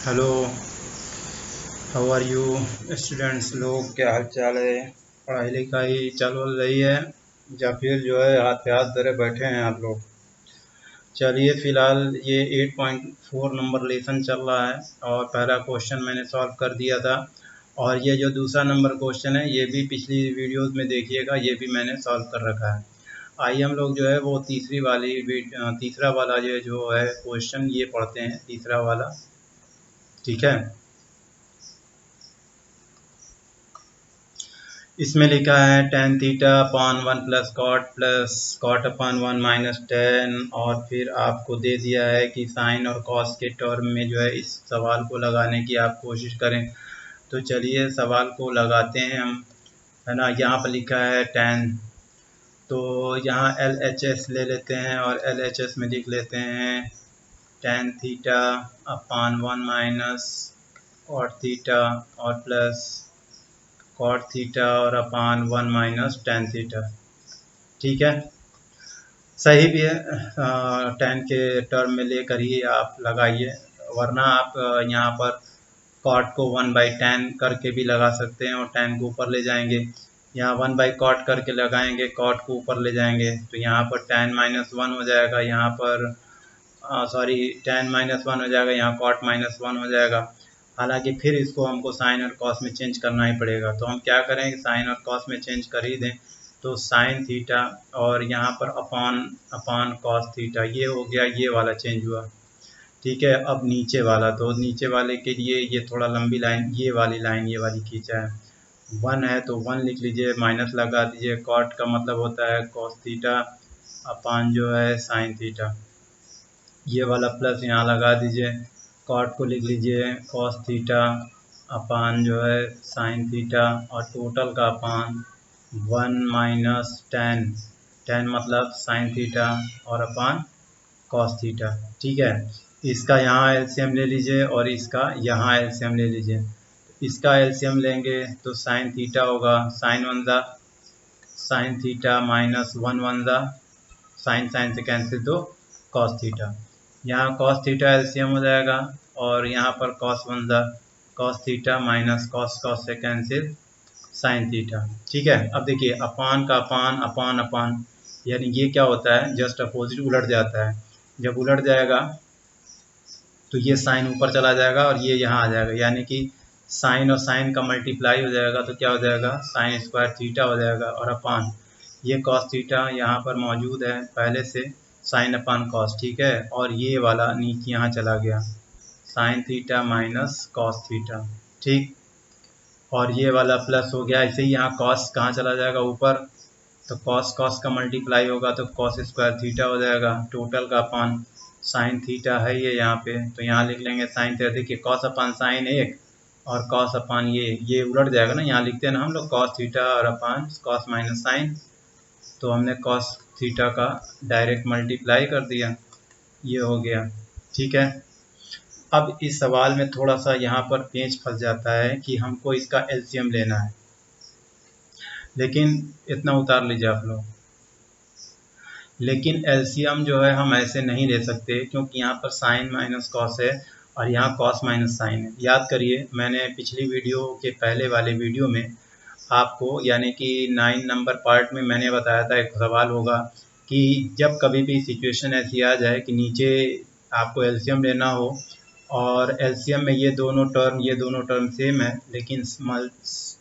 Hello. How are you students लोग, क्या हाल चाल है? पढ़ाई लिखाई चल रही है या फिर जो है हाथ पे हाथ धरे बैठे हैं आप लोग? चलिए, फिलहाल ये 8.4 नंबर लेसन चल रहा है और पहला क्वेश्चन मैंने सॉल्व कर दिया था। और ये जो दूसरा नंबर क्वेश्चन है ये भी पिछली वीडियोस में देखिएगा, ये भी मैंने सॉल्व कर रखा है। आइए हम लोग जो है वो तीसरा वाला ये जो है क्वेश्चन ये पढ़ते हैं, तीसरा वाला। ठीक है, इसमें लिखा है tan theta upon 1 plus cot upon 1 minus tan, और फिर आपको दे दिया है कि साइन और कॉस के टर्म में जो है इस सवाल को लगाने की आप कोशिश करें। तो चलिए सवाल को लगाते हैं हम, है ना। यहाँ पर लिखा है tan, तो यहाँ एल एच एस ले लेते हैं और एल एच एस में लिख लेते हैं tan theta upon 1 minus cot theta और प्लस कॉट थीटा और अपान 1 माइनस टेन थीटा। ठीक है, सही भी है। टेन के टर्म में लेकर ही आप लगाइए, वरना आप यहाँ पर कॉट को 1/10 करके भी लगा सकते हैं और टेन को ऊपर ले जाएंगे। यहाँ 1/कॉट करके लगाएंगे, कॉट को ऊपर ले जाएंगे तो यहाँ पर tan-1 हो जाएगा, यहाँ पर सॉरी tan-1 हो जाएगा, यहाँ cot-1 हो जाएगा। हालांकि फिर इसको हमको साइन और कॉस में चेंज करना ही पड़ेगा, तो हम क्या करेंगे, साइन और कॉस में चेंज कर ही दें। तो साइन थीटा और यहाँ पर अपान अपान कॉस थीटा, ये हो गया, ये वाला चेंज हुआ। ठीक है, अब नीचे वाला, तो नीचे वाले के लिए ये थोड़ा लंबी लाइन, ये वाली खींचा है। 1 है तो 1 लिख लीजिए, माइनस लगा दीजिए। कॉट का मतलब होता है कॉस थीटा अपान जो है साइन थीटा, ये वाला प्लस यहाँ लगा दीजिए। कॉट को लिख लीजिए कॉस थीटा अपान जो है साइन थीटा, और टोटल का अपान 1 माइनस टेन, टेन मतलब साइन थीटा और अपान कॉस थीटा। ठीक है, इसका यहाँ एलसीएम ले लीजिए और इसका यहाँ एलसीएम ले लीजिए। इसका एलसीएम लेंगे तो साइन थीटा होगा, साइन वन ज़ा sign theta minus one one ज़ा साइन, साइन से कैंसिल तो कॉस थीटा। यहाँ कॉस थीटा एलसीएम हो जाएगा और यहाँ पर कॉस वन ज़ा cos theta minus cos, cos से कैंसिल साइन थीटा। ठीक है, अब देखिए अपान का अपान अपान अपान, यानी ये क्या होता है, जस्ट अपोजिट उलट जाता है। जब उलट जाएगा तो ये साइन ऊपर चला जाएगा और ये यहाँ आ जाएगा, यानी कि साइन और साइन का मल्टीप्लाई हो जाएगा तो क्या हो जाएगा, साइन स्क्वायर थीटा हो जाएगा। और अपान ये कॉस थीटा यहाँ पर मौजूद है पहले से, साइन अपान कॉस। ठीक है, और ये वाला नीचे यहाँ चला गया, sign theta minus cos theta. ठीक, और ये वाला प्लस हो गया। ऐसे ही यहाँ कॉस कहाँ चला जाएगा, ऊपर, तो कॉस कॉस का मल्टीप्लाई होगा तो कॉस स्क्वायर थीटा हो जाएगा। टोटल का अपान साइन थीटा है ये यहाँ पे, तो यहाँ लिख लेंगे साइन थीटा। देखिए कॉस अपान साइन एक और कॉस अपान ये उलट जाएगा ना, यहाँ लिखते हैं ना हम लोग कॉस थीटा और अपान कॉस माइनस साइन, तो हमने कॉस थीटा का डायरेक्ट मल्टीप्लाई कर दिया, ये हो गया। ठीक है, अब इस सवाल में थोड़ा सा यहाँ पर पेंच फंस जाता है कि हमको इसका एलसीएम लेना है, लेकिन इतना उतार लीजिए आप लोग, लेकिन एलसीएम जो है हम ऐसे नहीं ले सकते क्योंकि यहाँ पर साइन माइनस कॉस है और यहाँ कॉस माइनस साइन है। याद करिए, मैंने पिछली वीडियो के पहले वाले वीडियो में आपको, यानी कि 9 नंबर पार्ट में मैंने बताया था, एक सवाल होगा कि जब कभी भी सिचुएशन ऐसी आ जाए कि नीचे आपको एलसीएम लेना हो और एलसीएम में ये दोनों टर्म सेम है, लेकिन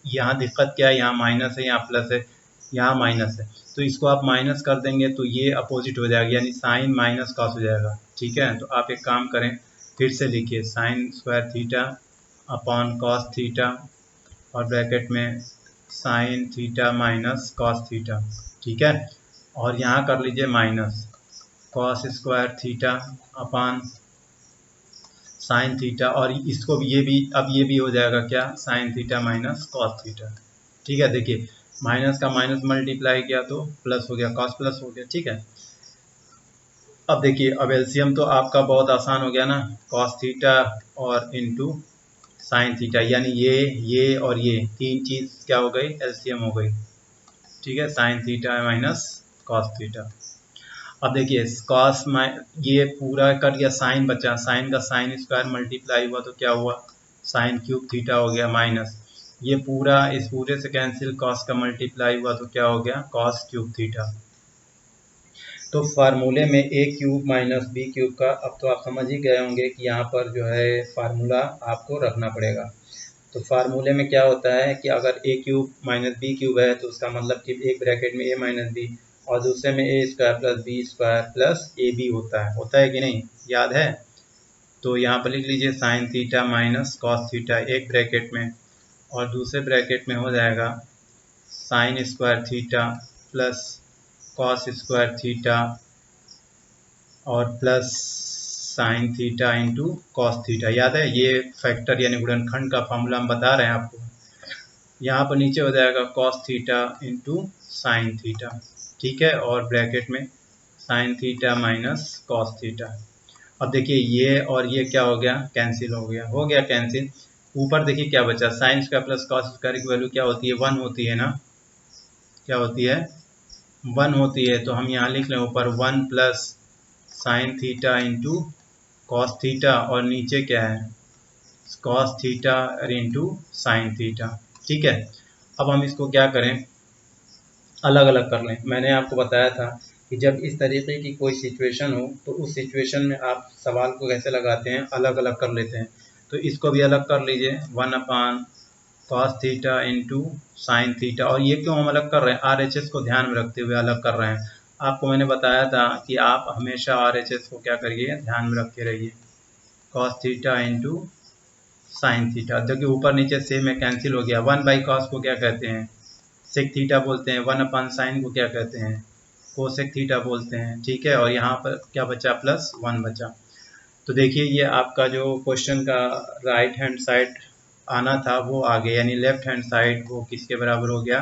यहाँ दिक्कत क्या है, यहाँ माइनस है, यहाँ प्लस है, यहाँ माइनस है, तो इसको आप माइनस कर देंगे तो ये अपोजिट हो जाएगा, यानी साइन माइनस कॉस हो जाएगा। ठीक है, तो आप एक काम करें, फिर से लिखिए sign square theta upon cos theta और ब्रैकेट में sign theta minus cos theta. ठीक है, और यहाँ कर लीजिए minus cos square theta upon sine theta, और इसको भी, ये भी हो जाएगा क्या, sign theta minus cos theta. ठीक है, देखिए माइनस का माइनस मल्टीप्लाई किया तो प्लस हो गया, कॉस प्लस हो गया। ठीक है, अब देखिए, अब एलसीएम तो आपका बहुत आसान हो गया ना, कॉस थीटा और इनटू साइन थीटा, यानी ये और ये तीन चीज़ क्या हो गई, एलसीएम हो गई। ठीक है, sign theta minus cos theta. अब देखिए कॉस ये पूरा कर दिया, साइन बचा, साइन का साइन स्क्वायर मल्टीप्लाई हुआ तो क्या हुआ, साइन क्यूब थीटा हो गया, माइनस ये पूरा इस पूरे से कैंसिल, कॉस का मल्टीप्लाई हुआ तो क्या हो गया, कॉस क्यूब थीटा। तो फार्मूले में ए क्यूब माइनस बी क्यूब का अब तो आप समझ ही गए होंगे कि यहाँ पर जो है फार्मूला आपको रखना पड़ेगा। तो फार्मूले में क्या होता है कि अगर ए क्यूब माइनस बी क्यूब है तो उसका मतलब कि एक ब्रैकेट में ए माइनस बी और दूसरे में A square plus B square plus A B होता है कि नहीं, याद है। तो यहाँ पर लिख लीजिए sine theta minus cos theta एक ब्रैकेट में, और दूसरे ब्रैकेट में हो जाएगा sine square theta plus cos square theta और plus sine theta into cos theta. याद है, ये फैक्टर यानी गुणनखंड का फॉर्मूला हम बता रहे हैं आपको। यहाँ पर नीचे हो जाएगा cos theta into sine theta, ठीक है, और ब्रैकेट में sign theta minus cos theta. अब देखिए ये और ये क्या हो गया, कैंसिल हो गया कैंसिल। ऊपर देखिए क्या बचा, sign square plus cos square की वैल्यू क्या होती है, 1 होती है ना, क्या होती है, 1 होती है। तो हम यहाँ लिख लें ऊपर 1 plus sine theta into cos theta और नीचे क्या है, cos theta into sine theta, ठीक है। अब हम इसको क्या करें, अलग अलग कर लें। मैंने आपको बताया था कि जब इस तरीके की कोई सिचुएशन हो तो उस सिचुएशन में आप सवाल को कैसे लगाते हैं, अलग अलग कर लेते हैं। तो इसको भी अलग कर लीजिए, 1 अपान cos theta into sine theta. और ये क्यों हम अलग कर रहे हैं, RHS को ध्यान में रखते हुए अलग कर रहे हैं। आपको मैंने बताया था कि आप हमेशा RHS को क्या करिए, ध्यान में रखते रहिए। Cos theta into sine theta, देखिए ऊपर नीचे सेम में कैंसिल हो गया। 1 बाई कॉस को क्या कहते हैं, सेक थीटा बोलते हैं। 1 अपान साइन को क्या कहते हैं, कोसेक थीटा बोलते हैं, ठीक है। और यहाँ पर क्या बचा, प्लस 1 बचा। तो देखिए ये आपका जो क्वेश्चन का राइट हैंड साइड आना था वो आ गया, यानी लेफ्ट हैंड साइड वो किसके बराबर हो गया,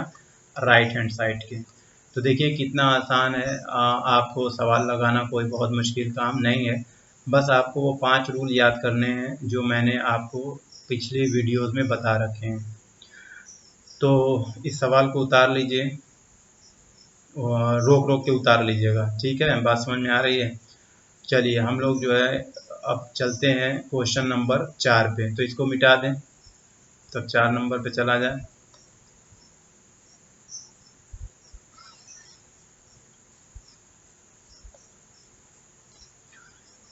राइट हैंड साइड के। तो देखिए कितना आसान है, आपको सवाल लगाना कोई बहुत मुश्किल काम नहीं है। बस आपको वो 5 रूल याद करने हैं जो मैंने आपको पिछले वीडियोस में बता रखे हैं। तो इस सवाल को उतार लीजिए, रोक रोक के उतार लीजिएगा, ठीक है, बात समझ में आ रही है। चलिए हम लोग जो है अब चलते हैं क्वेश्चन नंबर 4 पे। तो इसको मिटा दें, तब 4 नंबर पे चला जाए।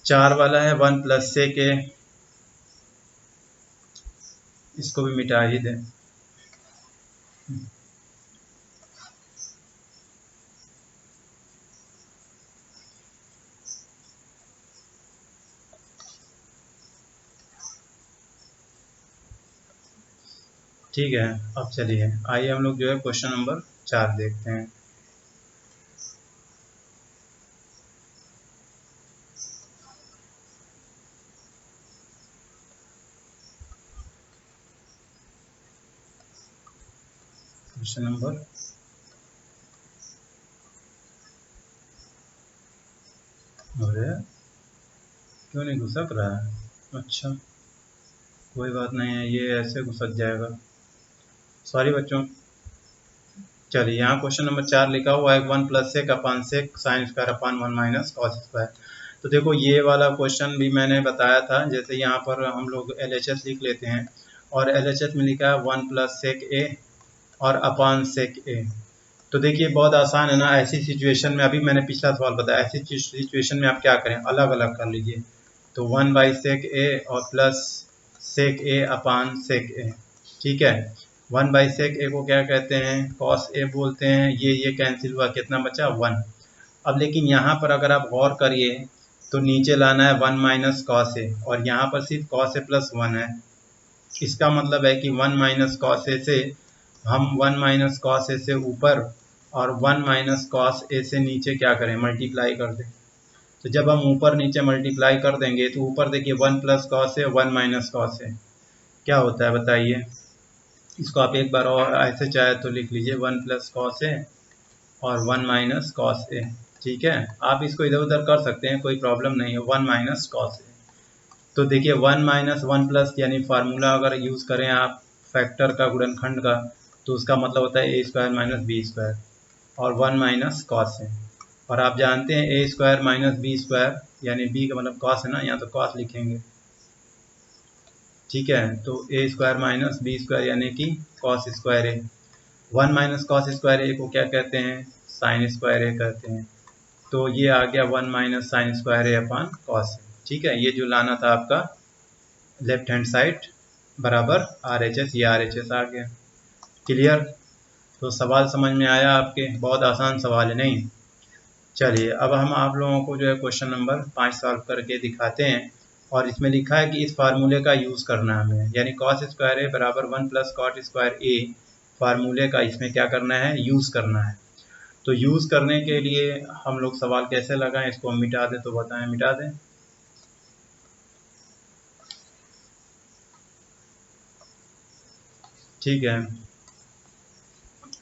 चार वाला है 1 प्लस सेक ए, इसको भी मिटा ही दें। ठीक है, अब चलिए आइए हम लोग जो है क्वेश्चन नंबर 4 देखते हैं। क्वेश्चन नंबर, अरे क्यों नहीं घुसक रहा है, अच्छा कोई बात नहीं है, ये ऐसे घुसक जाएगा, सॉरी बच्चों। चलिए यहाँ क्वेश्चन नंबर 4 लिखा हुआ है 1 plus sec upon sec sine square upon 1 minus cos square. तो देखो ये वाला क्वेश्चन भी मैंने बताया था, जैसे यहाँ पर हम लोग LHS लिख लेते हैं और LHS में लिखा है 1 प्लस सेक ए और अपान सेक ए। तो देखिए बहुत आसान है ना, ऐसी सिचुएशन में अभी मैंने पिछला सवाल बताया, ऐसी सिचुएशन में आप क्या करें, अलग अलग कर लीजिए। तो 1 बाई सेक ए और प्लस सेक ए अपान सेक ए, ठीक है। 1 बाई सेक ए को क्या कहते हैं, कॉस ए बोलते हैं। ये कैंसिल हुआ, कितना बचा, 1। अब लेकिन यहाँ पर अगर आप गौर करिए तो नीचे लाना है 1 माइनस कॉस ए और यहाँ पर सिर्फ कॉस ए प्लस 1 है। इसका मतलब है कि 1 माइनस कॉस ए से हम 1 माइनस कॉस ए से ऊपर और 1 माइनस कॉस ए से नीचे क्या करें, मल्टीप्लाई कर दें। तो जब हम ऊपर नीचे मल्टीप्लाई कर देंगे तो ऊपर देखिए 1 plus cos A 1 minus cos A क्या होता है बताइए। इसको आप एक बार और ऐसे चाहे तो लिख लीजिए 1 प्लस कॉस ए और 1 माइनस कॉस ए, ठीक है। आप इसको इधर उधर कर सकते हैं, कोई प्रॉब्लम नहीं है, 1 माइनस कॉस ए। तो देखिए 1 माइनस 1 प्लस यानी फार्मूला अगर यूज़ करें आप फैक्टर का, गुणनखंड का, तो उसका मतलब होता है A square minus B square और 1 माइनस कॉस ए। और आप जानते हैं ए स्क्वायर माइनस बी स्क्वायर, यानी बी का मतलब कॉस है ना, यहाँ तो कॉस लिखेंगे, ठीक है। तो ए स्क्वायर माइनस बी स्क्वायर यानी कि कॉस स्क्वायर ए, 1 माइनस कॉस स्क्वायर ए को क्या कहते हैं, साइन स्क्वायर ए कहते हैं। तो ये आ गया 1 minus sign square A upon cos A, ठीक है। ये जो लाना था आपका लेफ्ट हैंड साइड बराबर RHS, ये RHS आ गया। क्लियर? तो सवाल समझ में आया आपके? बहुत आसान सवाल है नहीं? चलिए अब हम आप लोगों को जो है क्वेश्चन नंबर 5 सॉल्व करके दिखाते हैं। और इसमें लिखा है कि इस फार्मूले का यूज़ करना है हमें, यानी कॉस स्क्वायर ए बराबर 1 प्लस कॉट स्क्वायर ए फार्मूले का इसमें क्या करना है, यूज़ करना है। तो यूज़ करने के लिए हम लोग सवाल कैसे लगाएं, इसको हम मिटा दें, तो बताएं, मिटा दें। ठीक है,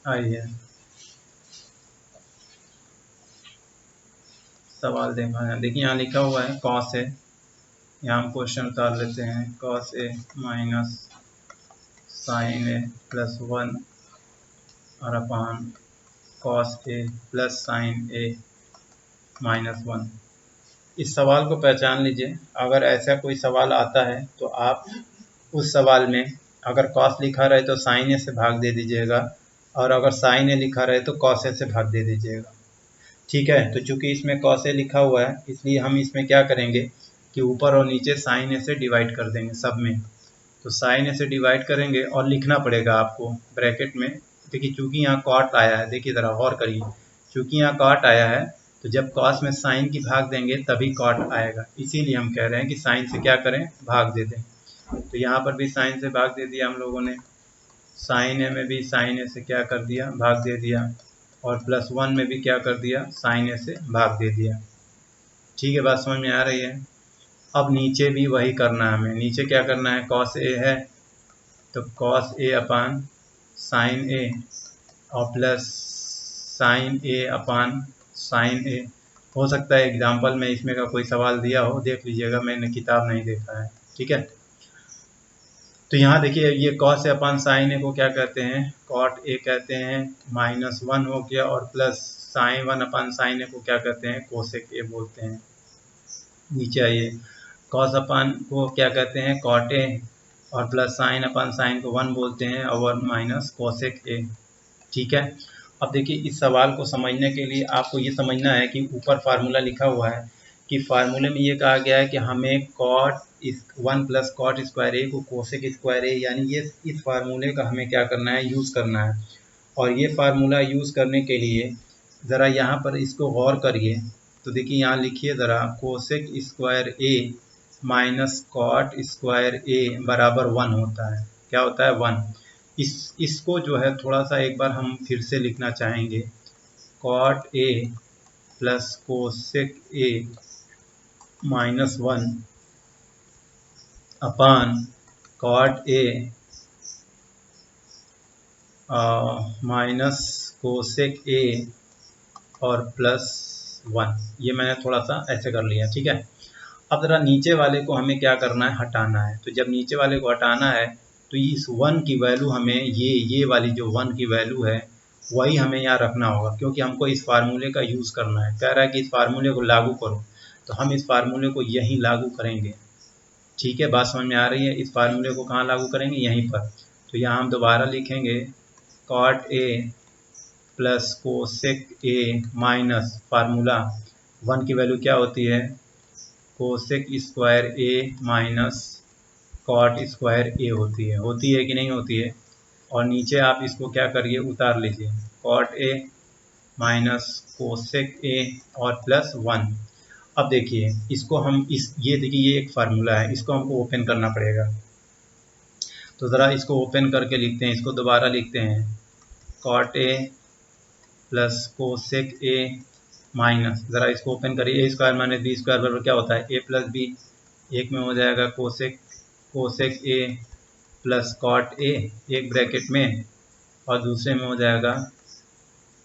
आइए सवाल देखा है। देखिए यहाँ लिखा हुआ है कॉस ए, यहाँ हम क्वेश्चन उतार लेते हैं, cos A minus sine A plus 1 और अपान cos A plus sine A minus 1। इस सवाल को पहचान लीजिए। अगर ऐसा कोई सवाल आता है तो आप उस सवाल में अगर कॉस लिखा रहे तो साइन ए से भाग दे दीजिएगा, और अगर साइन ए लिखा रहे तो कॉस ए से भाग दे दीजिएगा, ठीक है। तो चूंकि इसमें कॉस ए लिखा हुआ है इसलिए हम इसमें क्या करेंगे कि ऊपर और नीचे साइन ए से डिवाइड कर देंगे सब में। तो साइन ए से डिवाइड करेंगे और लिखना पड़ेगा आपको ब्रैकेट में। देखिए चूंकि यहाँ कॉट आया है, देखिए ज़रा गौर करिए, चूंकि यहाँ कॉट आया है तो जब कॉस में साइन की भाग देंगे तभी कॉट आएगा, इसीलिए हम कह रहे हैं कि साइन से क्या करें, भाग दे दें। तो यहाँ पर भी साइन से भाग दे दिया हम लोगों ने, साइन ए में भी साइन ए से क्या कर दिया, भाग दे दिया, और प्लस 1 में भी क्या कर दिया, साइन ए से भाग दे दिया। ठीक है, बात समझ में आ रही है? अब नीचे भी वही करना है हमें। नीचे क्या करना है, कॉस ए है तो कॉस ए अपान साइन ए और प्लस साइन ए अपान साइन ए। हो सकता है एग्जाम्पल में इसमें का कोई सवाल दिया हो, देख लीजिएगा, मैंने किताब नहीं देखा है, ठीक है। तो यहाँ देखिए ये कॉस ए अपान साइन ए को क्या कहते हैं, कॉट ए कहते हैं, -1 हो गया, और प्लस साइन 1 अपान साइन ए को क्या कहते हैं, कोसेक ए बोलते हैं। नीचे आइए, कॉस अपान को क्या कहते हैं, कॉट ए, और प्लस साइन अपान साइन को 1 बोलते हैं, और माइनस कोसेक ए, ठीक है। अब देखिए इस सवाल को समझने के लिए आपको ये समझना है कि ऊपर फार्मूला लिखा हुआ है कि फार्मूले में ये कहा गया है कि हमें कॉट 1 प्लस कॉट स्क्वायर ए को कोसेक स्क्वायर ए, यानी ये इस फार्मूले का हमें क्या करना है, यूज़ करना है। और ये फार्मूला यूज़ करने के लिए ज़रा यहाँ पर इसको गौर करिए। तो देखिए यहाँ लिखिए ज़रा, cosec square A minus cot square ए बराबर 1 होता है। क्या होता है, 1। इसको जो है थोड़ा सा एक बार हम फिर से लिखना चाहेंगे, cot A plus cosec A -1 upon cot A minus cosec A और प्लस 1। ये मैंने थोड़ा सा ऐसे कर लिया, ठीक है। अब ज़रा नीचे वाले को हमें क्या करना है, हटाना है। तो जब नीचे वाले को हटाना है तो इस 1 की वैल्यू हमें ये वाली जो 1 की वैल्यू है वही हमें यहाँ रखना होगा, क्योंकि हमको इस फार्मूले का यूज़ करना है। कह रहा है कि इस फार्मूले को लागू करो, तो हम इस फार्मूले को यहीं लागू करेंगे, ठीक है। बात समझ में आ रही है? इस फार्मूले को कहाँ लागू करेंगे, यहीं पर। तो यहाँ हम दोबारा लिखेंगे, cot A plus cosec A minus formula 1 की वैल्यू क्या होती है, cosec square A minus cot square A होती है कि नहीं होती है। और नीचे आप इसको क्या करिए, उतार लीजिए, cot A minus cosec A और प्लस 1। अब देखिए इसको हम ये देखिए ये एक फार्मूला है, इसको हमको ओपन करना पड़ेगा। तो ज़रा इसको ओपन करके लिखते हैं, इसको दोबारा लिखते हैं, cot A plus cosec A minus, ज़रा इसको ओपन करिए, A square minus B square बराबर क्या होता है, ए प्लस बी। एक में हो जाएगा cosec A plus cot A, एक ब्रैकेट में, और दूसरे में हो जाएगा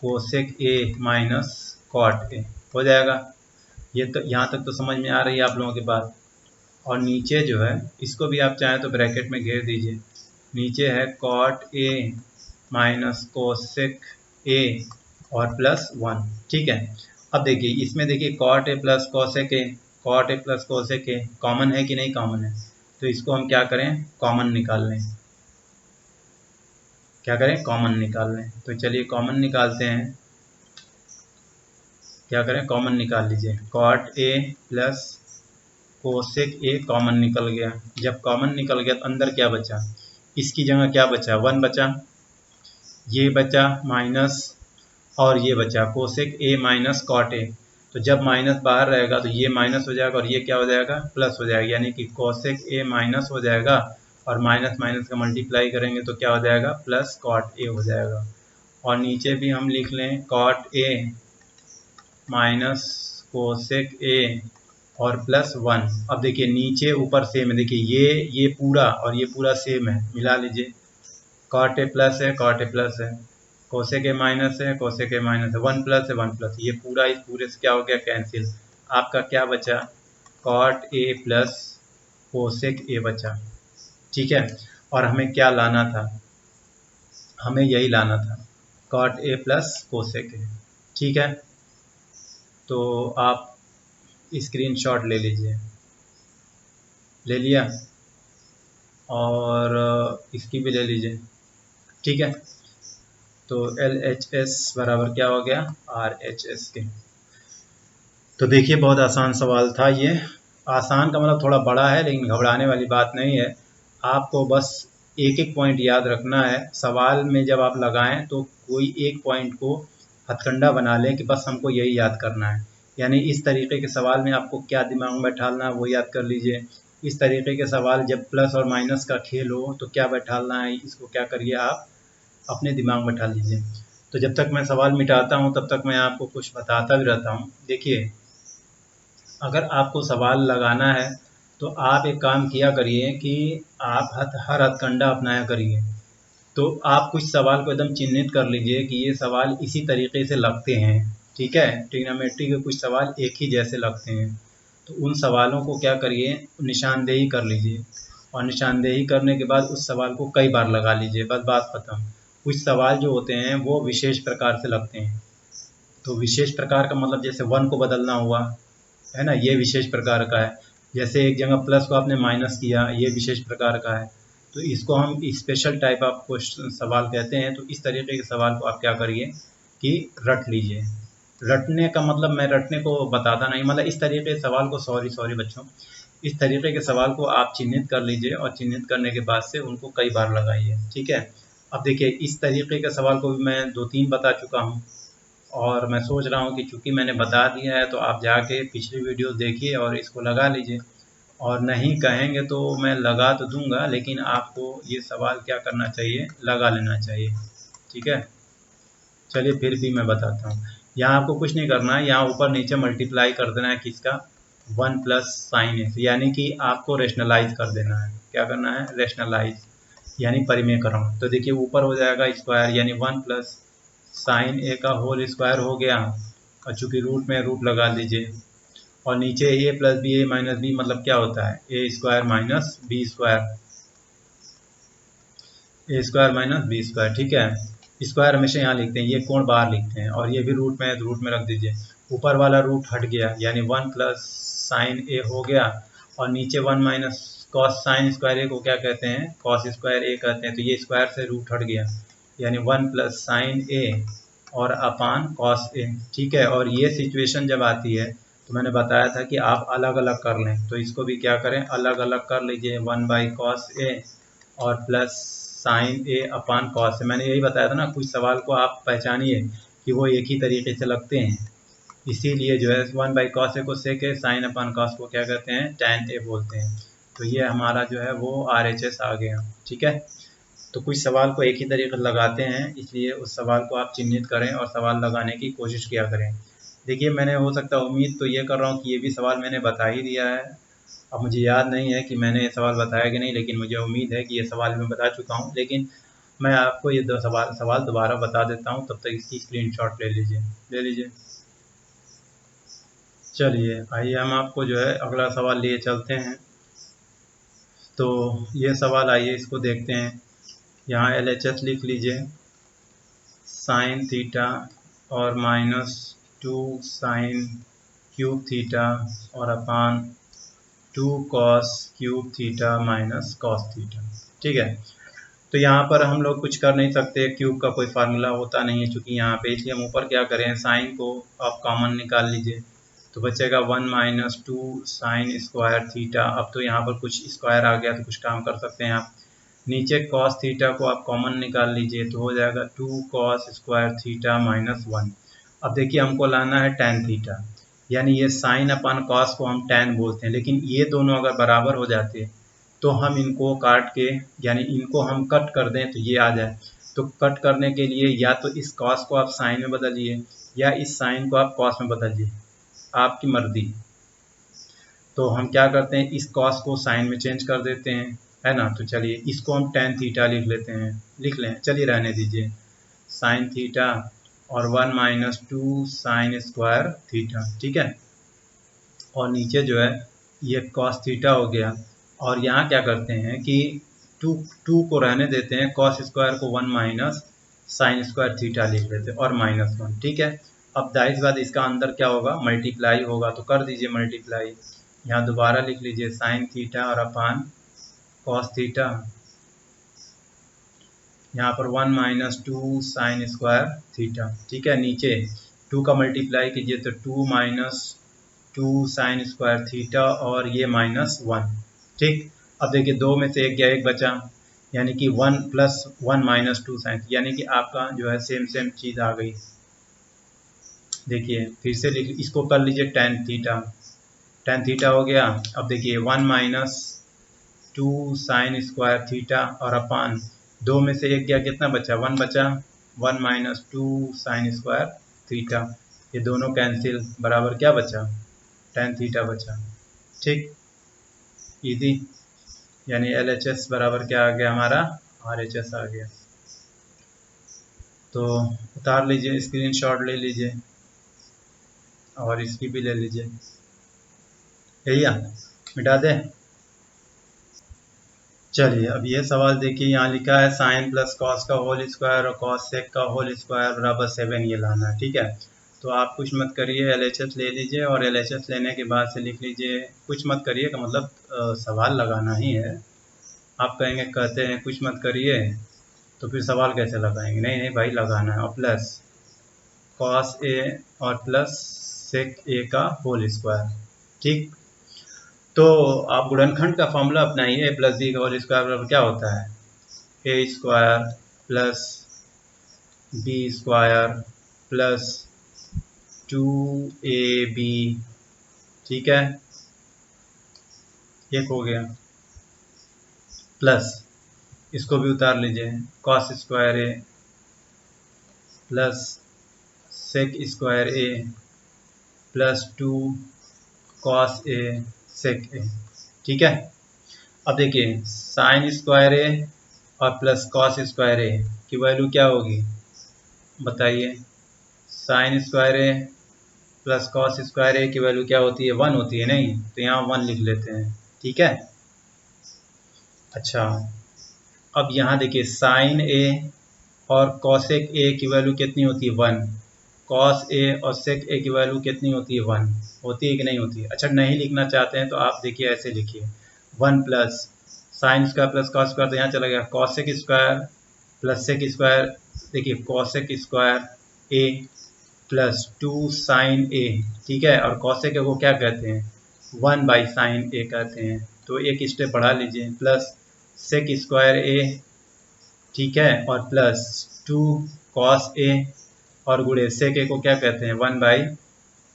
cosec A minus cot A, हो जाएगा। ये तो यहाँ तक तो समझ में आ रही है आप लोगों की बात। और नीचे जो है इसको भी आप चाहें तो ब्रैकेट में घेर दीजिए, नीचे है cot A minus cosec A और प्लस 1, ठीक है। अब देखिए इसमें देखिए cot A plus cosec A, cot A plus cosec A common है कि नहीं कॉमन है, तो इसको हम क्या करें कॉमन निकाल लें, क्या करें कॉमन निकाल लें। तो चलिए कॉमन निकालते हैं, क्या करें कॉमन निकाल लीजिए, cot A plus cosec A common निकल गया। जब कॉमन निकल गया तो अंदर क्या बचा, इसकी जगह क्या बचा 1 बचा, ये बचा माइनस और ये बचा cosec A minus cot A. तो जब माइनस बाहर रहेगा तो ये माइनस हो जाएगा और ये क्या हो जाएगा प्लस हो जाएगा, यानी कि कोसेक ए माइनस हो जाएगा और माइनस माइनस का मल्टीप्लाई करेंगे तो क्या हो जाएगा प्लस कॉट ए हो जाएगा। और नीचे भी हम लिख लें cot A minus cosec A और प्लस 1। अब देखिए नीचे ऊपर सेम है, देखिए ये पूरा और ये पूरा सेम है, मिला लीजिए, कॉट ए प्लस है कॉट ए प्लस है, कोसेक ए माइनस है कोसेक ए माइनस है, 1 प्लस है 1 प्लस, ये पूरा इस पूरे से क्या हो गया कैंसिल, आपका क्या बचा cot A plus cosec A बचा। ठीक है, और हमें क्या लाना था, हमें यही लाना था cot A plus cosec A. ठीक है, तो आप स्क्रीनशॉट ले लीजिए, ले लिया और इसकी भी ले लीजिए। ठीक है, तो LHS बराबर क्या हो गया RHS के। तो देखिए बहुत आसान सवाल था ये, आसान का मतलब थोड़ा बड़ा है लेकिन घबराने वाली बात नहीं है, आपको बस एक एक पॉइंट याद रखना है। सवाल में जब आप लगाएं तो कोई एक पॉइंट को हथकंडा बना लें कि बस हमको यही याद करना है, यानी इस तरीके के सवाल में आपको क्या दिमाग में बैठालना है वो याद कर लीजिए। इस तरीके के सवाल जब प्लस और माइनस का खेल हो तो क्या बैठालना है, इसको क्या करिए आप अपने दिमाग में बैठा लीजिए। तो जब तक मैं सवाल मिटाता हूँ तब तक मैं आपको कुछ बताता भी रहता हूँ। देखिए अगर आपको सवाल लगाना है तो आप एक काम किया करिए कि आप हर हथकंडा अपनाया करिए। तो आप कुछ सवाल को एकदम चिन्हित कर लीजिए कि ये सवाल इसी तरीके से लगते हैं। ठीक है, ट्रिग्नोमेट्री के कुछ सवाल एक ही जैसे लगते हैं, तो उन सवालों को क्या करिए निशानदेही कर लीजिए और निशानदेही करने के बाद उस सवाल को कई बार लगा लीजिए, बस बात खत्म। कुछ सवाल जो होते हैं वो विशेष प्रकार से लगते हैं, तो विशेष प्रकार का मतलब जैसे 1 को बदलना हुआ है ना, ये विशेष प्रकार का है। जैसे एक जगह प्लस को आपने माइनस किया, ये विशेष प्रकार का है। तो इसको हम स्पेशल टाइप ऑफ क्वेश्चन सवाल कहते हैं। तो इस तरीके के सवाल को आप क्या करिए कि रट लीजिए। रटने का मतलब मैं रटने को बताता नहीं, मतलब इस तरीके के सवाल को सॉरी बच्चों, इस तरीके के सवाल को आप चिन्हित कर लीजिए और चिन्हित करने के बाद से उनको कई बार लगाइए। ठीक है, अब देखिए इस तरीके के सवाल को भी मैं 2-3 बता चुका हूँ और मैं सोच रहा हूँ कि चूँकि मैंने बता दिया है तो आप जाके पिछली वीडियो देखिए और इसको लगा लीजिए, और नहीं कहेंगे तो मैं लगा तो दूंगा लेकिन आपको ये सवाल क्या करना चाहिए लगा लेना चाहिए। ठीक है, चलिए फिर भी मैं बताता हूँ। यहाँ आपको कुछ नहीं करना है, यहाँ ऊपर नीचे मल्टीप्लाई कर देना है किसका 1 प्लस साइन ए, यानी कि आपको रेशनलाइज कर देना है। क्या करना है रेशनलाइज, यानी परिमेयकरण। तो देखिए ऊपर हो जाएगा स्क्वायर, यानी 1 प्लस साइन ए का होल स्क्वायर हो गया, और चूँकि रूट में रूट लगा दीजिए, और नीचे ए प्लस बी ए माइनस बी मतलब क्या होता है A square minus B square, A square minus B square. ठीक है, स्क्वायर हमेशा यहाँ लिखते हैं, ये कोण बाहर लिखते हैं, और ये भी रूट में है तो रूट में रख दीजिए। ऊपर वाला रूट हट गया यानी 1 प्लस साइन ए हो गया, और नीचे 1 माइनस कॉस साइन स्क्वायर ए को क्या कहते हैं कॉस स्क्वायर ए कहते हैं, तो ये स्क्वायर से रूट हट गया यानी 1 प्लस साइन ए और अपान कॉस ए। ठीक है, और ये सिचुएशन जब आती है तो मैंने बताया था कि आप अलग अलग कर लें, तो इसको भी क्या करें अलग अलग कर लीजिए, 1 बाई कॉस ए और plus sine A upon cos A. मैंने यही बताया था ना, कुछ सवाल को आप पहचानिए कि वो एक ही तरीके से लगते हैं, इसीलिए जो है 1 बाई कॉस ए को सेक ए, साइन अपान कॉस को क्या कहते हैं टैन ए बोलते हैं। तो ये हमारा जो है वो RHS आ गया। ठीक है, तो कुछ सवाल को एक ही तरीके से लगाते हैं, इसलिए उस सवाल को आप चिन्हित करें और सवाल लगाने की कोशिश किया करें। देखिए मैंने हो सकता है उम्मीद तो ये कर रहा हूँ कि ये भी सवाल मैंने बता ही दिया है, अब मुझे याद नहीं है कि मैंने ये सवाल बताया कि नहीं, लेकिन मुझे उम्मीद है कि ये सवाल मैं बता चुका हूँ। लेकिन मैं आपको ये दो सवाल दोबारा बता देता हूँ, तब तक इसकी स्क्रीनशॉट ले लीजिए, ले लीजिए। चलिए आइए हम आपको जो है अगला सवाल लिए चलते हैं। तो ये सवाल आइए इसको देखते हैं। यहाँ LHS लिख लीजिए, साइन थीटा और माइनस 2 साइन क्यूब थीटा और अपान 2 cos cube theta minus cos theta. ठीक है, तो यहाँ पर हम लोग कुछ कर नहीं सकते, क्यूब का कोई फार्मूला होता नहीं है चूंकि यहाँ पे, इसलिए हम ऊपर क्या करें, साइन को आप कॉमन निकाल लीजिए तो बचेगा 1 माइनस 2 साइन स्क्वायर थीटा। अब तो यहाँ पर कुछ स्क्वायर आ गया तो कुछ काम कर सकते हैं आप। नीचे कॉस थीटा को आप कॉमन निकाल लीजिए तो हो जाएगा 2 कॉस स्क्वायर थीटा माइनस 1। अब देखिए हमको लाना है tan थीटा, यानी ये साइन अपन कॉस को हम tan बोलते हैं, लेकिन ये दोनों अगर बराबर हो जाते तो हम इनको काट के, यानी इनको हम कट कर दें तो ये आ जाए। तो कट करने के लिए या तो इस कॉस को आप साइन में बदलिए या इस साइन को आप कॉस में बदलिए, आपकी मर्जी। तो हम क्या करते हैं, इस कॉस को साइन में चेंज कर देते हैं, है ना। तो चलिए इसको हम tan थीटा लिख लेते हैं, लिख लें, चलिए रहने दीजिए, साइन थीटा और 1 माइनस 2 साइन स्क्वायर थीटा। ठीक है, और नीचे जो है ये कॉस थीटा हो गया, और यहाँ क्या करते हैं कि 2 को रहने देते हैं, कॉस स्क्वायर को 1 माइनस साइन स्क्वायर थीटा लिख लेते हैं और माइनस 1। ठीक है, अब जाहिर बात इसका अंदर क्या होगा, मल्टीप्लाई होगा, तो कर दीजिए मल्टीप्लाई। यहाँ दोबारा लिख लीजिए साइन थीटा और अपान कॉस थीटा, यहाँ पर 1 माइनस 2 साइन स्क्वायर थीटा। ठीक है, नीचे 2 का मल्टीप्लाई कीजिए तो 2 माइनस 2 साइन स्क्वायर थीटा और ये माइनस 1। ठीक, अब देखिए 2 में से एक गया, एक बचा, यानी कि 1 प्लस 1 माइनस 2 साइन, यानी कि आपका जो है सेम चीज़ आ गई। देखिए फिर से लिख, इसको कर लीजिए tan थीटा हो गया। अब देखिए 1 माइनस 2 साइन स्क्वायर थीटा और अपान 2 में से एक गया, कितना बचा, 1 बचा, 1 माइनस 2 साइन स्क्वायर थीटा, ये दोनों कैंसिल, बराबर क्या बचा, tan थीटा बचा। ठीक, इजी, यानी LHS बराबर क्या आ गया हमारा, RHS आ गया। तो उतार लीजिए, स्क्रीनशॉट ले लीजिए और इसकी भी ले लीजिए, भैया मिटा दें। चलिए अब ये सवाल देखिए, यहाँ लिखा है साइन प्लस कॉस का होल स्क्वायर और कॉस सेक का होल स्क्वायर बराबर 7, ये लाना है। ठीक है, तो आप कुछ मत करिए, LHS ले लीजिए और LHS लेने के बाद से लिख लीजिए, कुछ मत करिए का मतलब सवाल लगाना ही है। आप कहेंगे कहते हैं कुछ मत करिए तो फिर सवाल कैसे लगाएंगे, नहीं नहीं भाई लगाना है, और प्लस कॉस ए और प्लस सेक ए का होल स्क्वायर। ठीक, तो आप गुणनखंड का फॉर्मूला अपनाइए, ए प्लस बी का होल स्क्वायर बराबर क्या होता है, A square plus B square plus 2ab। ठीक है, एक हो गया, प्लस इसको भी उतार लीजिए, cos square A plus sec square A plus 2 cos A सेक ए। ठीक है, अब देखिए साइन स्क्वायर ए और प्लस कॉस स्क्वायर ए की वैल्यू क्या होगी, बताइए, sign square A plus cos square ए की वैल्यू क्या होती है, 1 होती है, नहीं, तो यहाँ 1 लिख लेते हैं। ठीक है, अच्छा अब यहाँ देखिए साइन ए और कॉसेक ए की वैल्यू कितनी होती है, 1, कॉस ए और सेक ए की वैल्यू कितनी होती है, 1 होती है कि नहीं होती है। अच्छा नहीं लिखना चाहते हैं तो आप देखिए ऐसे लिखिए, 1 plus sine square plus cos square, तो यहाँ चला गया cosec square plus sec square, देखिए cosec square A plus 2 sine A. ठीक है, और कॉसेक को क्या कहते हैं, 1 बाई साइन ए कहते हैं, तो एक स्टेप बढ़ा लीजिए, प्लस सेक स्क्वायर ए। ठीक है, और प्लस 2 कॉस ए और गुणे सेक ए को क्या कहते हैं, 1 बाई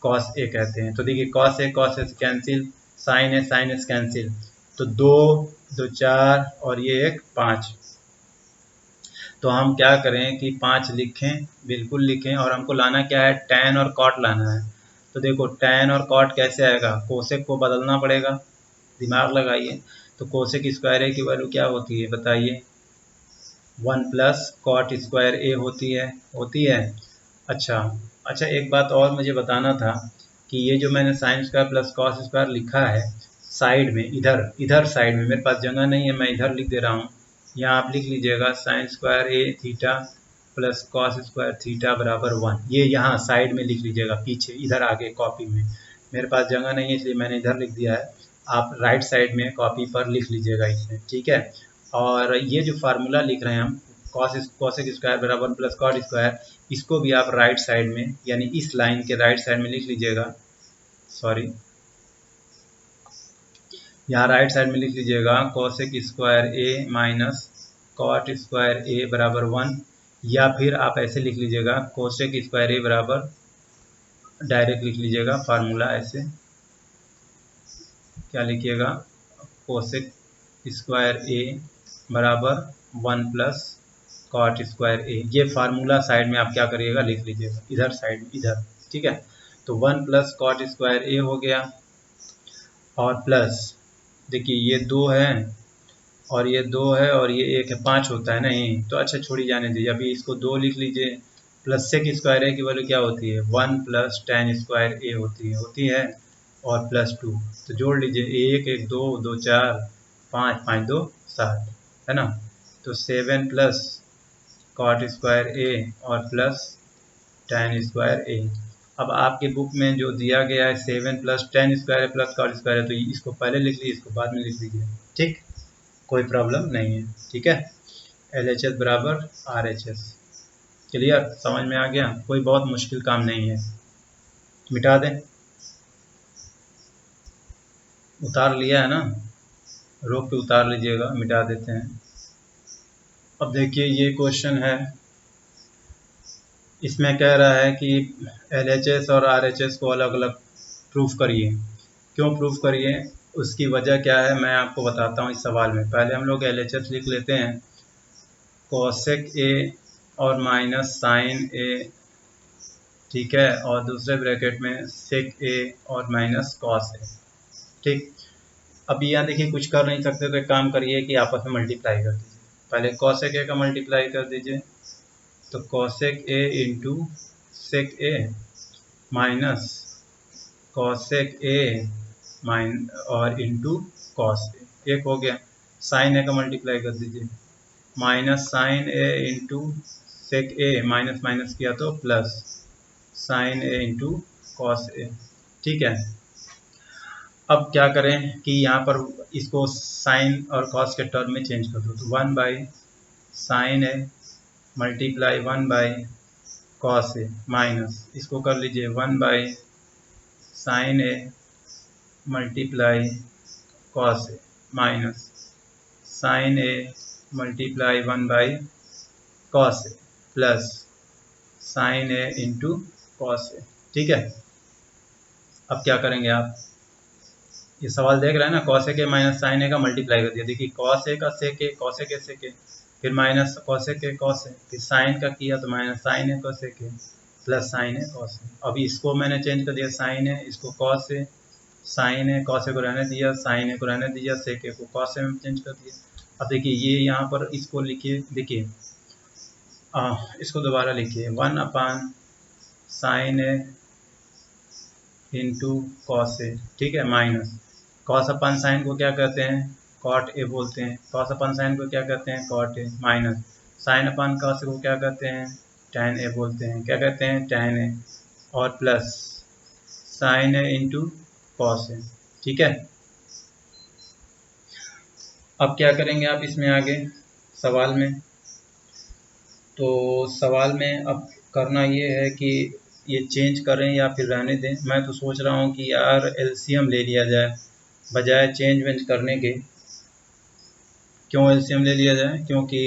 कॉस ए कहते हैं। तो देखिए कॉस ए से कैंसिल, साइन ए से कैंसिल, तो 2 2 4 और ये एक 5। तो हम क्या करें कि 5 लिखें, बिल्कुल लिखें, और हमको लाना क्या है, tan और cot लाना है। तो देखो tan और cot कैसे आएगा, कोसेक को बदलना पड़ेगा, दिमाग लगाइए। तो कोसेक स्क्वायर ए की वैल्यू क्या होती है बताइए, 1 प्लस कॉट स्क्वायर ए होती है। अच्छा एक बात और मुझे बताना था कि ये जो मैंने sign square plus cos square लिखा है साइड में, इधर साइड में मेरे पास जगह नहीं है, मैं इधर लिख दे रहा हूँ, यहाँ आप लिख लीजिएगा sine square A theta plus cos square theta बराबर 1। ये यहाँ साइड में लिख लीजिएगा, पीछे इधर आगे कॉपी में। मेरे पास जगह नहीं है इसलिए मैंने इधर लिख दिया है, आप राइट साइड में कॉपी पर लिख लीजिएगा इसे, ठीक है। और ये जो फार्मूला लिख रहे हैं हम, कॉसेक स्क्वायर बराबर प्लस कॉट स्क्वायर, इसको भी आप राइट साइड में यानी इस लाइन के राइट साइड में लिख लीजिएगा, सॉरी यहाँ राइट साइड में लिख लीजिएगा cosec square A minus cot square ए बराबर 1, या फिर आप ऐसे लिख लीजिएगा कोसेक स्क्वायर ए बराबर, डायरेक्ट लिख लीजिएगा फार्मूला ऐसे, क्या लिखिएगा कोसेक स्क्वायर ए बराबर 1 प्लस कॉट स्क्वायर ए। ये फार्मूला साइड में आप क्या करिएगा लिख लीजिएगा इधर साइड में इधर, ठीक है। तो 1 प्लस कॉट स्क्वायर ए हो गया, और प्लस देखिए ये 2 है और ये 2 है और ये 1 है, 5 होता है नहीं, तो अच्छा छोड़ी जाने दीजिए, अभी इसको 2 लिख लीजिए। प्लस सेक स्क्वायर ए की वैल्यू क्या होती है 1 प्लस टेन स्क्वायर ए होती है और प्लस 2, तो जोड़ लीजिए 1 1 2 2 4 5 5 2 7, है ना। तो 7 प्लस कॉट स्क्वायर ए और प्लस टेन स्क्वायर ए। अब आपके बुक में जो दिया गया है 7 प्लस टेन स्क्वायर है प्लस कॉट स्क्वायर है, तो इसको पहले लिख लीजिए, इसको बाद में लिख लीजिए, ठीक, कोई प्रॉब्लम नहीं है, ठीक है। LHS बराबर RHS, क्लियर, समझ में आ गया, कोई बहुत मुश्किल काम नहीं है। मिटा दें, उतार लिया है ना, रोक के उतार लीजिएगा, मिटा देते हैं। अब देखिए ये क्वेश्चन है, इसमें कह रहा है कि LHS और RHS को अलग अलग प्रूफ करिए। क्यों प्रूफ करिए, उसकी वजह क्या है मैं आपको बताता हूँ इस सवाल में। पहले हम लोग LHS लिख लेते हैं, कोसेक ए और माइनस साइन ए, ठीक है, और दूसरे ब्रैकेट में सेक ए और माइनस कॉस ए, ठीक। अब यहाँ देखिए कुछ कर नहीं सकते, तो एक काम करिए कि आपस में मल्टीप्लाई कर दीजिए। पहले कोसेक ए का मल्टीप्लाई कर दीजिए, तो cosec A into sec A minus cosec A और इंटू कॉस ए, एक हो गया। साइन ए का मल्टीप्लाई कर दीजिए, minus sine A into sec A, minus minus किया तो plus sine A into cos A, ठीक है। अब क्या करें कि यहाँ पर इसको साइन और कॉस के टर्म में चेंज कर दो, तो 1 by sine A multiply 1 by cos A, minus इसको कर लीजिए 1 by sine A multiply cos A, minus sine A multiply 1 by cos A plus sine A into cos A, ठीक है। अब क्या करेंगे आप, ये सवाल देख रहे हैं ना, कॉस ए के माइनस साइन ए का मल्टीप्लाई कर दिया, देखिए कॉस ए का सेक ए, कॉस ए के सेक ए, फिर माइनस कॉस ए के कॉस ए, फिर साइन का किया तो minus sine A cos A के plus sine A cos A. अभी इसको मैंने चेंज कर दिया साइन ए, इसको cos A, sign A cos A को रहने दिया, साइन ए को रहने दिया, सेक ए को कॉस ए में चेंज कर दिया। अब देखिए ये यहाँ पर इसको लिखिए, देखिए इसको दोबारा लिखिए 1 अपान sine A into cos A, ठीक है, माइनस कॉस अपन साइन को क्या कहते हैं कॉट ए बोलते हैं, कॉस अपन साइन को क्या कहते हैं cot A, minus sine upon cos को क्या कहते हैं टैन ए बोलते हैं, क्या कहते हैं टैन ए, और plus sine A into cos A, ठीक है। अब क्या करेंगे आप इसमें आगे सवाल में, तो सवाल में अब करना ये है कि ये चेंज करें या फिर रहने दें। मैं तो सोच रहा हूँ कि यार एलसीएम ले लिया जाए बजाय चेंज वेंज करने के। क्यों एलसीएम ले लिया जाए, क्योंकि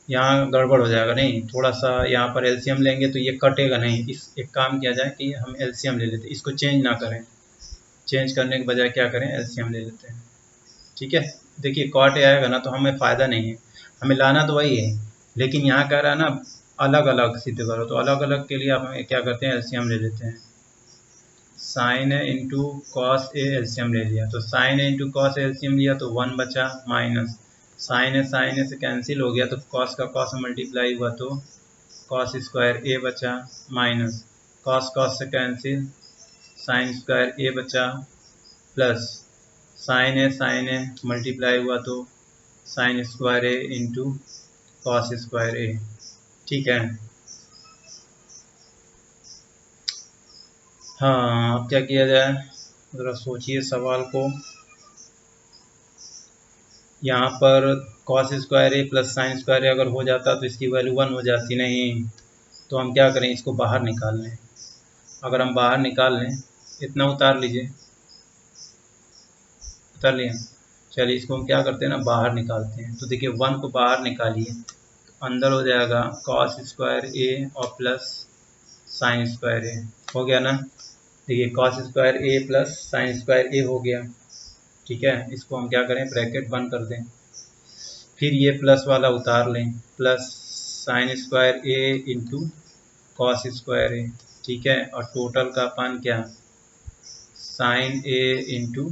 यहाँ गड़बड़ हो जाएगा, नहीं थोड़ा सा यहाँ पर एलसीएम लेंगे तो ये कटेगा नहीं। इस एक काम किया जाए कि हम एलसीएम ले लेते हैं, इसको चेंज ना करें, चेंज करने के बजाय क्या करें एलसीएम ले लेते हैं, ठीक है। देखिए कॉट ए आएगा ना तो हमें फ़ायदा नहीं है, हमें लाना तो वही है, लेकिन यहाँ कह रहा है ना अलग अलग सिद्ध करो, तो अलग अलग के लिए हम क्या करते हैं एलसीएम ले लेते हैं। Sine A into cos A LCM ले लिया, तो sine A into cos LCM लिया तो 1 बचा, माइनस साइन ए से कैंसिल हो गया तो कॉस का कॉस मल्टीप्लाई हुआ तो कॉस स्क्वायर ए बचा, माइनस कॉस कॉस से कैंसिल साइन स्क्वायर ए बचा, प्लस साइन ए मल्टीप्लाई हुआ तो sign square A into cos square ए, ठीक है। हाँ, अब क्या किया जाए, ज़रा सोचिए सवाल को। यहाँ पर cos square A plus sine square ए अगर हो जाता तो इसकी वैल्यू 1 हो जाती, नहीं। तो हम क्या करें, इसको बाहर निकाल लें। अगर हम बाहर निकाल लें, इतना उतार लीजिए, उतार लिया। चलिए इसको हम क्या करते हैं ना, बाहर निकालते हैं। तो देखिए 1 को बाहर निकालिए, तो अंदर हो जाएगा कॉस स्क्वायर ए और प्लस साइन स्क्वायर ए। हो गया ना। देखिए cos square A plus sine square ए हो गया। ठीक है, इसको हम क्या करें, ब्रैकेट बंद कर दें। फिर ये प्लस वाला उतार लें, plus sine square A into cos square ए। ठीक है, और टोटल का अपन क्या, sign A into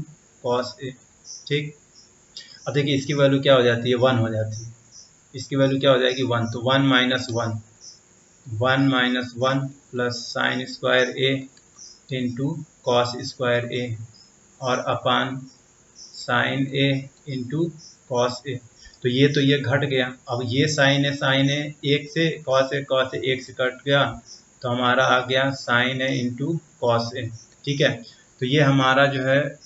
cos A. ठीक। अब देखिए इसकी वैल्यू क्या हो जाती है, 1 हो जाती है। इसकी वैल्यू क्या हो जाएगी, 1। तो 1 minus 1, 1 minus 1 plus sine square A into cos square A और upon sine A into cos A. तो ये घट गया। अब ये साइन है एक से, कॉस है एक से कट गया, तो हमारा आ गया sign A into cos A. ठीक है, तो ये हमारा जो है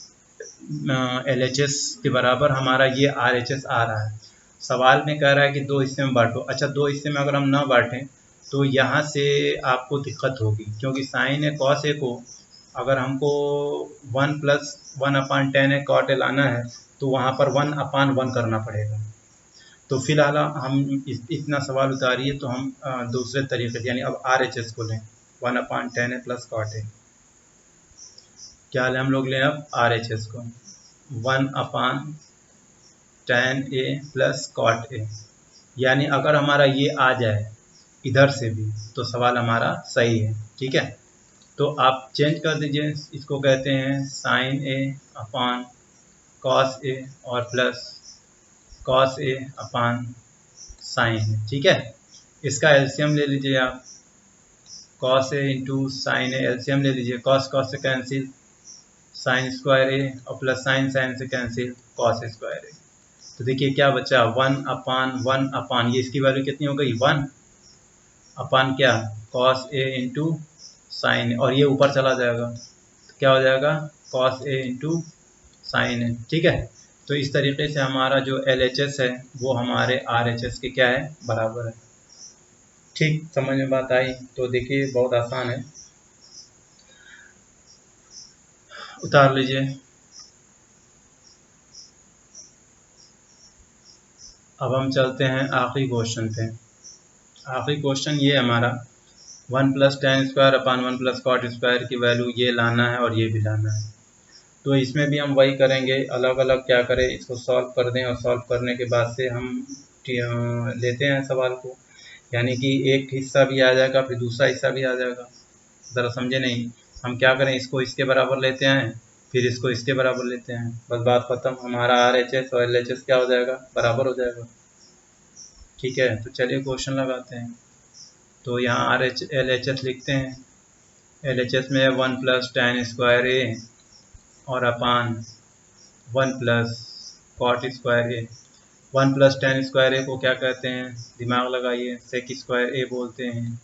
LHS के बराबर हमारा ये RHS आ रहा है। सवाल में कह रहा है कि 2 हिस्से में बांटो। अच्छा, 2 हिस्से में अगर हम ना बांटें तो यहाँ से आपको दिक्कत होगी, क्योंकि साइन ए कॉस ए को अगर हमको 1 प्लस 1/10 है कॉट ए लाना है, तो वहाँ पर 1/1 करना पड़ेगा। तो फिलहाल हम इतना सवाल उतारिए, तो हम दूसरे तरीके से, यानी अब RHS को लें, 1/10 है प्लस कॉट ए। क्या लें हम लोग, लें अब RHS को, 1/10 ए प्लस कॉट ए। यानी अगर हमारा ये आ जाए इधर से भी तो सवाल हमारा सही है। ठीक है, तो आप चेंज कर दीजिए, इसको कहते हैं sine A upon cos A और plus cos A upon sign. ठीक है, इसका एलसीएम ले लीजिए आप, cos A into sine A, LCM ले लीजिए। कॉस कॉस से कैंसिल, साइन स्क्वायर ए और प्लस साइन साइन से कैंसिल, कॉस स्क्वायर ए। तो देखिए क्या बचा, 1/1 ये इसकी वैल्यू कितनी हो गई, 1 अपान क्या, कॉस ए इंटू साइन, और ये ऊपर चला जाएगा तो क्या हो जाएगा, cos A into sine A. ठीक है, तो इस तरीके से हमारा जो LHS है वो हमारे RHS के क्या है, बराबर है। ठीक, समझ में बात आई। तो देखिए बहुत आसान है, उतार लीजिए। अब हम चलते हैं आखिरी क्वेश्चन पे। आखिरी क्वेश्चन ये हमारा 1 plus tan square upon 1 plus cot square की वैल्यू ये लाना है और ये भी लाना है। तो इसमें भी हम वही करेंगे, अलग अलग क्या करें, इसको सॉल्व कर दें और सॉल्व करने के बाद से हम लेते हैं सवाल को, यानी कि एक हिस्सा भी आ जाएगा फिर दूसरा हिस्सा भी आ जाएगा। ज़रा समझे नहीं, हम क्या करें, इसको इसके बराबर लेते हैं फिर इसको इसके बराबर लेते हैं, बस बात ख़त्म। हमारा RHS और LHS क्या हो जाएगा, बराबर हो जाएगा। ठीक है, तो चलिए क्वेश्चन लगाते हैं। तो यहाँ LHS लिखते हैं। LHS में 1 प्लस टेन स्क्वायर ए और अपान 1 प्लस कॉट स्क्वायर ए। 1 प्लस टेन स्क्वायर ए को क्या कहते हैं, दिमाग लगाइए, सेक स्क्वायर ए बोलते हैं।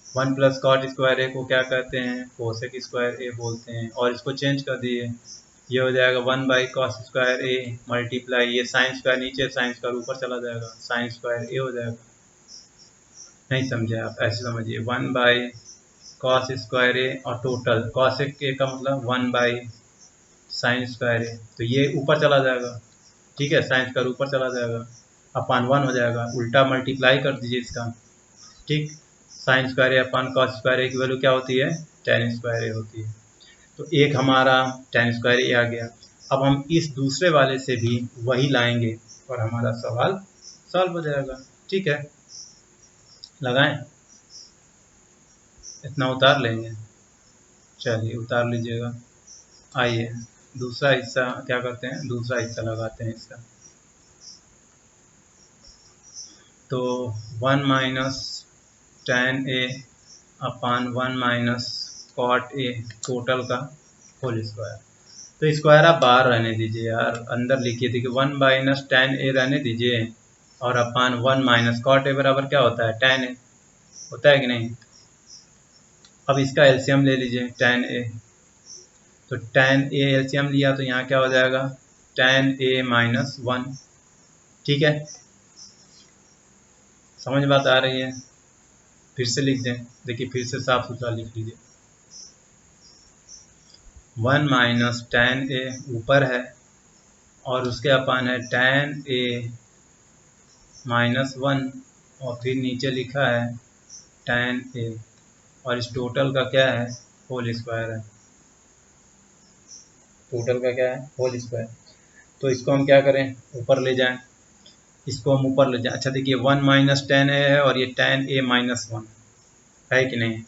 1 प्लस कॉट स्क्वायर ए को क्या कहते हैं, कोसेक स्क्वायर ए बोलते हैं। और इसको चेंज कर दिए, ये हो जाएगा 1 by cos square A multiply, ये साइन स्क्वायर नीचे, साइन स्क्वायर ऊपर चला जाएगा, साइन स्क्वायर ए हो जाएगा। नहीं समझे आप, ऐसे समझिए, 1 बाई कॉस स्क्वायर ए और टोटल कॉस ए का मतलब 1 बाई साइन स्क्वायर ए, तो ये ऊपर चला जाएगा। ठीक है, साइन स्क्वायर ऊपर चला जाएगा, अपान 1 हो जाएगा, उल्टा मल्टीप्लाई कर दीजिए इसका। ठीक, साइन स्क्वायर ए अपान कॉस स्क्वायर ए की वैल्यू क्या होती है, टेन स्क्वायर ए होती है। तो एक हमारा टेन स्क्वायर ए आ गया। अब हम इस दूसरे वाले से भी वही लाएंगे और हमारा सवाल सॉल्व हो जाएगा। ठीक है, लगाएं, इतना उतार लेंगे। चलिए उतार लीजिएगा। आइए दूसरा हिस्सा क्या करते हैं, दूसरा हिस्सा लगाते हैं इसका। तो 1 minus tan A upon 1 minus cot A total का होल स्क्वायर। तो स्क्वायर आप बाहर रहने दीजिए यार, अंदर लिखिए। देखिए 1 माइनस टेन ए रहने दीजिए और अपान 1 माइनस कॉट ए बराबर क्या होता है, टेन ए। होता है कि नहीं। अब इसका एलसीएम ले लीजिए tan a, तो tan a एलसीएम लिया तो यहाँ क्या हो जाएगा tan a माइनस 1। ठीक है, समझ बात आ रही है। फिर से लिख दें, देखिए फिर से साफ सुथरा लिख लीजिए। 1 माइनस tan a ऊपर है और उसके अपान है tan a माइनस 1 और फिर नीचे लिखा है tan a और इस टोटल का क्या है होल स्क्वायर है। टोटल का क्या है होल स्क्वायर। तो इसको हम क्या करें ऊपर ले जाएं, इसको हम ऊपर ले जाएं। अच्छा देखिए 1 माइनस tan a है और ये tan a माइनस 1 है कि नहीं।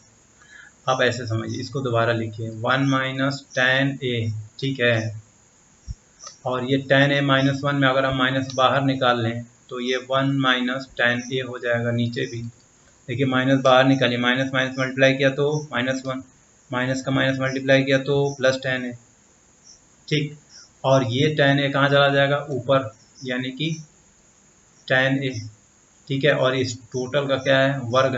आप ऐसे समझिए, इसको दोबारा लिखिए 1 माइनस tan a, ठीक है। और ये tan a माइनस 1 में अगर हम माइनस बाहर निकाल लें तो ये 1 माइनस tan a हो जाएगा। नीचे भी देखिए माइनस बाहर निकालिए, माइनस माइनस मल्टीप्लाई किया तो माइनस 1, माइनस का माइनस मल्टीप्लाई किया तो प्लस tan a, ठीक। और ये tan a कहाँ चला जाएगा ऊपर, यानी कि tan a, ठीक है। और इस टोटल का क्या है वर्ग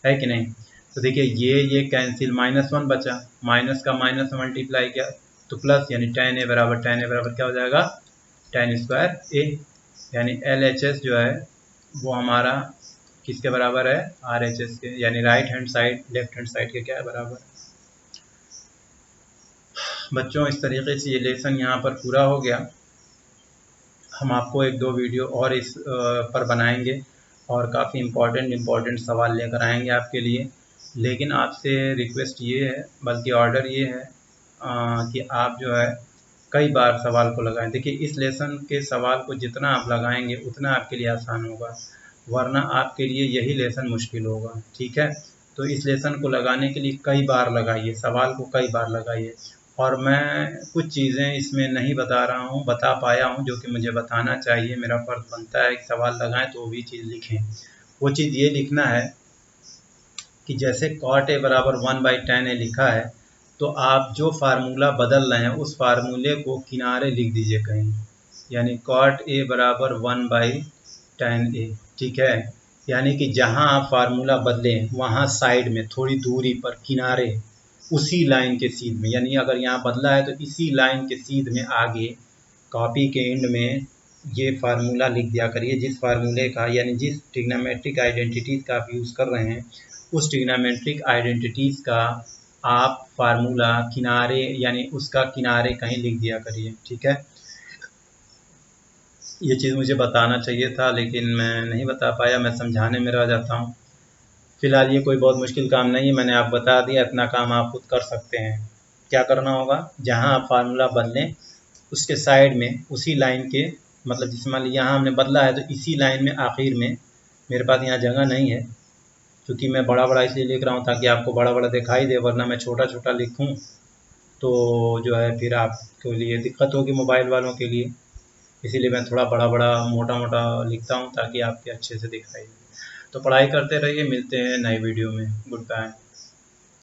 है कि नहीं। तो देखिए ये कैंसिल, माइनस 1 बचा, माइनस का माइनस मल्टीप्लाई किया तो प्लस, यानी tan a बराबर क्या हो जाएगा tan स्क्वायर a, यानी LHS जो है वो हमारा किसके बराबर है RHS के, यानी right hand side left hand side के क्या है बराबर। बच्चों इस तरीके से ये लेसन यहाँ पर पूरा हो गया। हम आपको एक दो वीडियो और इस पर बनाएंगे और काफ़ी इम्पोर्टेंट सवाल लेकर आएंगे आपके लिए। लेकिन आपसे रिक्वेस्ट ये है, बल्कि ऑर्डर ये है कि आप जो है कई बार सवाल को लगाएं। देखिए इस लेसन के सवाल को जितना आप लगाएंगे उतना आपके लिए आसान होगा, वरना आपके लिए यही लेसन मुश्किल होगा। ठीक है, तो इस लेसन को लगाने के लिए कई बार लगाइए, सवाल को कई बार लगाइए। और मैं कुछ चीज़ें इसमें नहीं बता रहा हूँ, बता पाया हूँ जो कि मुझे बताना चाहिए, मेरा फ़र्ज़ बनता है कि सवाल लगाएं तो वो भी चीज़ लिखें। वो चीज़ ये लिखना है कि जैसे cot a बराबर 1/tan a लिखा है तो आप जो फार्मूला बदल रहे हैं उस फार्मूले को किनारे लिख दीजिए कहीं, यानी cot a बराबर 1/tan a, ठीक है। यानी कि जहां आप फार्मूला बदलें वहां साइड में थोड़ी दूरी पर किनारे उसी लाइन के सीध में, यानी अगर यहाँ बदला है तो इसी लाइन के सीध में आगे कॉपी के एंड में ये फार्मूला लिख दिया करिए, जिस फार्मूले का यानी जिस ट्रिग्नोमेट्रिक आइडेंटिटीज़ का आप यूज़ कर रहे हैं उस ट्रिग्नोमेट्रिक आइडेंटिटीज़ का आप फार्मूला किनारे यानी उसका किनारे कहीं लिख दिया करिए। ठीक है, ये चीज़ मुझे बताना चाहिए था लेकिन मैं नहीं बता पाया, मैं समझाने में रह जाता हूँ। फ़िलहाल ये कोई बहुत मुश्किल काम नहीं है, मैंने आप बता दिया, इतना काम आप खुद कर सकते हैं। क्या करना होगा, जहाँ आप फार्मूला बदलें उसके साइड में उसी लाइन के, मतलब जिस मान लीजिए यहाँ हमने बदला है तो इसी लाइन में आखिर में, मेरे पास यहाँ जगह नहीं है क्योंकि मैं बड़ा बड़ा इसलिए लिख रहा हूँ ताकि आपको बड़ा बड़ा दिखाई दे, वरना मैं छोटा छोटा लिखूँ तो जो है फिर आपके लिए दिक्कत होगी मोबाइल वालों के लिए। इसीलिए मैं थोड़ा बड़ा बड़ा मोटा मोटा लिखता हूँ ताकि आपके अच्छे से दिखाई दे। तो पढ़ाई करते रहिए, मिलते हैं नए वीडियो में। Good bye.